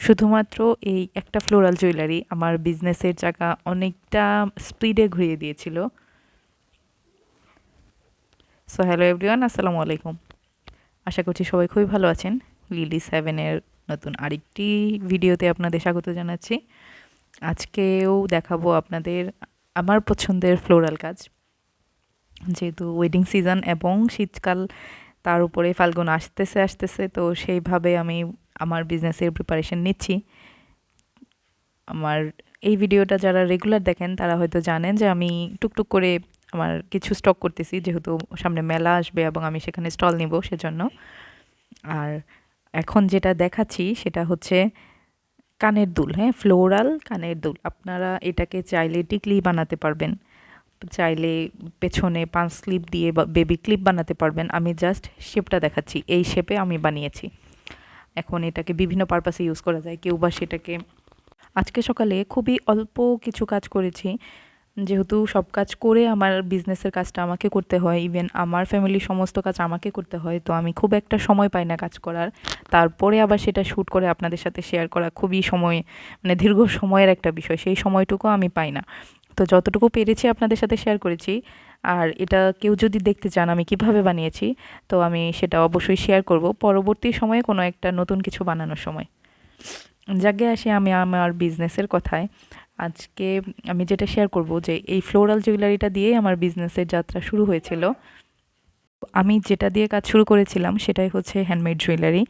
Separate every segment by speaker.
Speaker 1: শুধুমাত্র এই একটা ফ্লোরাল জুয়েলারি আমার বিজনেসের চাকা অনেকটা স্পিডে ঘুরিয়ে দিয়েছিল। সো হ্যালো এভরিওয়ান, আসসালামু আলাইকুম। আশা করছি সবাই খুবই ভালো আছেন। লিলি সেভেনের নতুন আরেকটি ভিডিওতে আপনাদের স্বাগত জানাচ্ছি। আজকেও দেখাবো আপনাদের আমার পছন্দের ফ্লোরাল কাজ। যেহেতু ওয়েডিং সিজন এবং শীতকাল, তার উপরে ফাল্গুন আসতেছে, তো সেইভাবে আমি আমার বিজনেসের প্রিপারেশন নিচ্ছি। আমার এই ভিডিওটা যারা রেগুলার দেখেন তারা হয়তো জানেন যে আমি টুকটুক করে আমার কিছু স্টক করতেছি, যেহেতু সামনে মেলা আসবে এবং আমি সেখানে স্টল নিব সেজন্য। আর এখন যেটা দেখাচ্ছি সেটা হচ্ছে কানের দুল, হ্যাঁ, ফ্লোরাল কানের দুল। আপনারা এটাকে চাইলে টিকলি বানাতে পারবেন, চাইলে পেছনে পাঁচ স্লিপ দিয়ে বা বেবি ক্লিপ বানাতে পারবেন। আমি জাস্ট শেপটা দেখাচ্ছি, এই শেপে আমি বানিয়েছি। এখন এটাকে বিভিন্ন পারপাসে ইউজ করা যায়, কেউ বা সেটাকে আজকে সকালে খুবই অল্প কিছু কাজ করেছি, যেহেতু সব কাজ করে আমার বিজনেসের কাজটা আমাকে করতে হয়, ইভেন আমার ফ্যামিলির সমস্ত কাজ আমাকে করতে হয়, তো আমি খুব একটা সময় পাই না কাজ করার। তারপরে আবার সেটা শ্যুট করে আপনাদের সাথে শেয়ার করা খুবই সময়, মানে দীর্ঘ সময়ের একটা বিষয়, সেই সময়টুকু আমি পাই না। তো যতটুকু পেরেছি আপনাদের সাথে শেয়ার করেছি। আর এটা কেউ যদি দেখতে চান আমি কিভাবে বানিয়েছি, তো আমি সেটা অবশ্যই শেয়ার করব পরবর্তী সময়ে কোনো একটা নতুন কিছু বানানোর সময়। যাকে আসি আমি আমার বিজনেসের কথায়। আজকে আমি যেটা শেয়ার করব যে এই ফ্লোরাল জুয়েলারিটা দিয়েই আমার বিজনেসের যাত্রা শুরু হয়েছিল। আমি যেটা দিয়ে কাজ শুরু করেছিলাম সেটাই হচ্ছে হ্যান্ডমেড জুয়েলারি,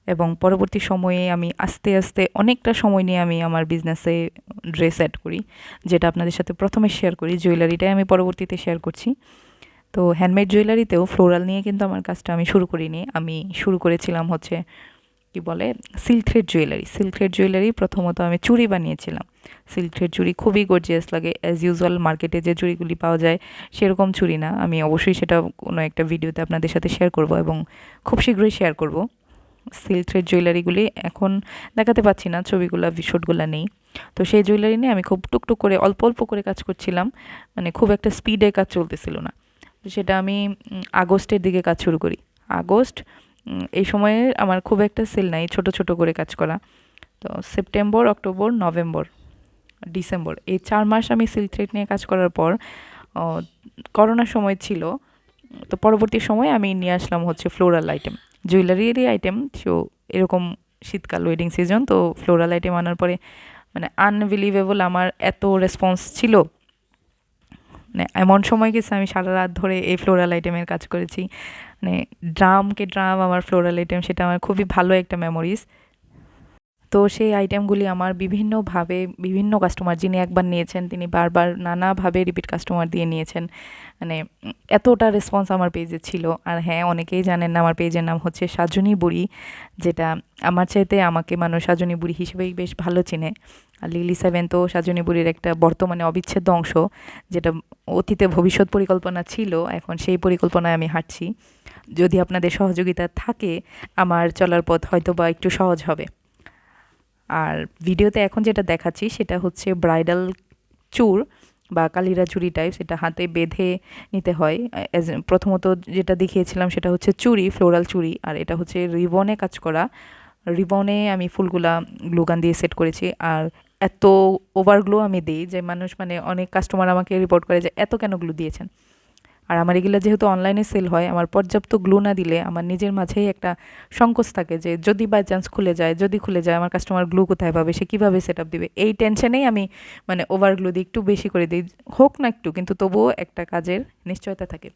Speaker 1: এবং পরবর্তী সময়ে আমি আস্তে আস্তে অনেকটা সময় নিয়ে আমি আমার বিজনেসে ড্রেস অ্যাড করি, যেটা আপনাদের সাথে প্রথমে শেয়ার করি, জুয়েলারিটাই আমি পরবর্তীতে শেয়ার করছি। তো হ্যান্ডমেড জুয়েলারিতেও ফ্লোরাল নিয়ে কিন্তু আমার কাজটা আমি শুরু করিনি। আমি শুরু করেছিলাম হচ্ছে কি বলে silk thread jewellery. Silk thread jewellery প্রথমত আমি চুড়ি বানিয়েছিলাম। সিল্ক থ্রেড চুড়ি খুবই গর্জিয়াস লাগে, অ্যাজ ইউজুয়াল মার্কেটে যে চুড়িগুলি পাওয়া যায় সেরকম চুড়ি না। আমি অবশ্যই সেটা কোনো একটা ভিডিওতে আপনাদের সাথে শেয়ার করব এবং খুব শীঘ্রই শেয়ার করব। সিল্ক থ্রেড জুয়েলারিগুলি এখন দেখাতে পাচ্ছি না, ছবিগুলো শ্যুটগুলো নেই। তো সেই জুয়েলারি নিয়ে আমি খুব টুকটুক করে অল্প অল্প করে কাজ করছিলাম, মানে খুব একটা স্পিডে কাজ চলতেছিল না। সেটা আমি আগস্টের দিকে কাজ শুরু করি। আগস্ট, এই সময়ে আমার খুব একটা সেল নাই, ছোট ছোট করে কাজ করা। তো সেপ্টেম্বর, অক্টোবর, নভেম্বর, ডিসেম্বর, এই ৪ মাস আমি সিল্ক থ্রেড নিয়ে কাজ করার পর করোনার সময় ছিল, তো পরবর্তী সময়ে আমি নিয়ে আসলাম হচ্ছে ফ্লোরাল আইটেম, জুয়েলারিরই আইটেম। তো এরকম শীতকাল ওয়েডিং সিজন, তো ফ্লোরাল আইটেম আনার পরে মানে আনবিলিভেবল আমার এত রেসপন্স ছিল। মানে এমন সময় গেছে আমি সারা রাত ধরে এই ফ্লোরাল আইটেমের কাজ করেছি। মানে ড্রামকে ড্রাম আমার ফ্লোরাল আইটেম, সেটা আমার খুবই ভালো একটা মেমোরিজ। তো সেই আইটেমগুলি আমার বিভিন্নভাবে বিভিন্ন কাস্টমার, যিনি একবার নিয়েছেন তিনি বারবার নানাভাবে রিপিট কাস্টমার দিয়ে নিয়েছেন। মানে এতটা রেসপন্স আমার পেজে ছিল। আর হ্যাঁ, অনেকেই জানেন না আমার পেজের নাম হচ্ছে সাজনী বুড়ি, যেটা আমার চাইতে আমাকে মানুষ সাজনী বুড়ি হিসেবেই বেশ ভালো চিনে। আর লিলি সেভেন তো সাজনী বুড়ির একটা বর্তমানে অবিচ্ছেদ্য অংশ, যেটা অতীতে ভবিষ্যৎ পরিকল্পনা ছিল, এখন সেই পরিকল্পনায় আমি হাঁটছি। যদি আপনাদের সহযোগিতা থাকে আমার চলার পথ হয়তো বা একটু সহজ হবে। আর ভিডিওতে এখন যেটা দেখাচ্ছি সেটা হচ্ছে ব্রাইডাল চূড় বা কালিরা চুড়ি টাইপ, সেটা হাতে বেঁধে নিতে হয়। প্রথমত যেটা দেখিয়েছিলাম সেটা হচ্ছে চুড়ি, ফ্লোরাল চুড়ি, আর এটা হচ্ছে রিবনে কাজ করা। রিবনে আমি ফুলগুলা গ্লুগান দিয়ে সেট করেছি। আর এত ওভার গ্লো আমি দিই যে মানুষ, মানে অনেক কাস্টমার আমাকে রিপোর্ট করে যে এত কেন গ্লু দিয়েছেন। আর আমার এগুলো যেহেতু অনলাইনে সেল হয়, আমার পর্যাপ্ত গ্লু না দিলে আমার নিজের মাঝেই একটা সংকোচ থাকে যে যদি বাই চান্স খুলে যায়, যদি খুলে যায় আমার কাস্টমার গ্লু কোথায় পাবে, সে কীভাবে সেট আপ দিবে, এই টেনশনেই আমি মানে ওভার গ্লু দিই, একটু বেশি করে দিই, হোক না একটু, কিন্তু তবুও একটা কাজের নিশ্চয়তা থাকে,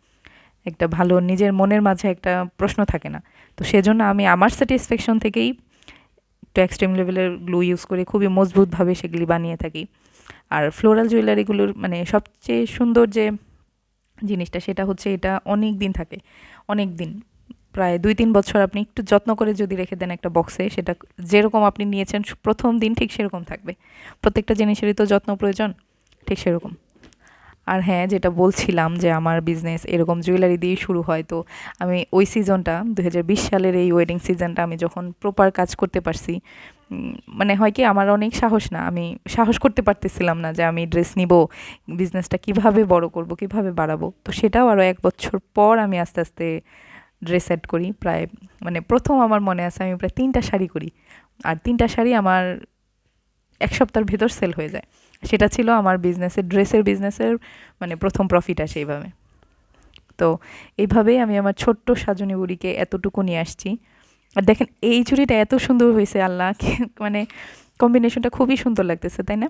Speaker 1: একটা ভালো নিজের মনের মাঝে একটা প্রশ্ন থাকে না। তো সেজন্য আমি আমার স্যাটিসফ্যাকশন থেকেই একটু এক্সট্রিম লেভেলের গ্লু ইউজ করে খুবই মজবুতভাবে সেগুলি বানিয়ে থাকি। আর ফ্লোরাল জুয়েলারিগুলোর মানে সবচেয়ে সুন্দর যে জিনিসটা সেটা হচ্ছে এটা অনেক দিন থাকে, অনেক দিন, প্রায় ২-৩ বছর আপনি একটু যত্ন করে যদি রেখে দেন একটা বক্সে, সেটা যেরকম আপনি নিয়েছেন প্রথম দিন ঠিক সেরকম থাকবে। প্রত্যেকটা জিনিসেরই তো যত্ন প্রয়োজন, ঠিক সেরকম। আর হ্যাঁ, যেটা বলছিলাম যে আমার বিজনেস এরকম জুয়েলারি দিয়েই শুরু হয়। তো আমি ওই সিজনটা ২০২০ সালের এই ওয়েডিং সিজনটা আমি যখন প্রপার কাজ করতে পারছি, মানে হয় কি আমার অনেক সাহস না, আমি সাহস করতে পারতেছিলাম না যে আমি ড্রেস নিব, বিজনেসটা কিভাবে বড় করব, কিভাবে বাড়াবো। তো সেটাও আরও ১ বছর পর আমি আস্তে আস্তে ড্রেস অ্যাড করি। প্রায় মানে প্রথম আমার মনে আছে আমি প্রায় ৩টা শাড়ি করি, আর 3টা শাড়ি আমার 1 সপ্তাহের ভেতর সেল হয়ে যায়। সেটা ছিল আমার ড্রেসের বিজনেসের মানে প্রথম প্রফিট আসে এইভাবে। তো এইভাবেই আমি আমার ছোট্ট সাজনী বুড়িকে এতটুকু নিয়ে আসছি। আর দেখেন এই চুড়িটা এত সুন্দর হয়েছে আল্লাহ, মানে কম্বিনেশনটা খুবই সুন্দর লাগতেছে, তাই না?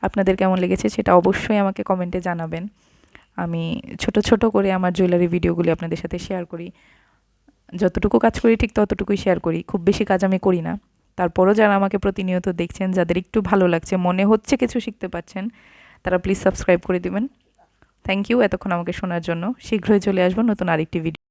Speaker 1: আপনাদের কেমন লেগেছে সেটা অবশ্যই আমাকে কমেন্টে জানাবেন। আমি ছোট ছোট করে আমার জুয়েলারি ভিডিওগুলি আপনাদের সাথে শেয়ার করি। যতটুকু কাজ করি ঠিক ততটুকুই শেয়ার করি, খুব বেশি কাজ আমি করি না। তারপরও যারা আমাকে প্রতিনিয়ত দেখছেন, যাদের একটু ভালো লাগছে, মনে হচ্ছে কিছু শিখতে পাচ্ছেন, তারা প্লিজ সাবস্ক্রাইব করে দিবেন। থ্যাংক ইউ এতক্ষণ আমাকে শোনার জন্য। শীঘ্রই চলে আসবো নতুন আরেকটি ভিডিও।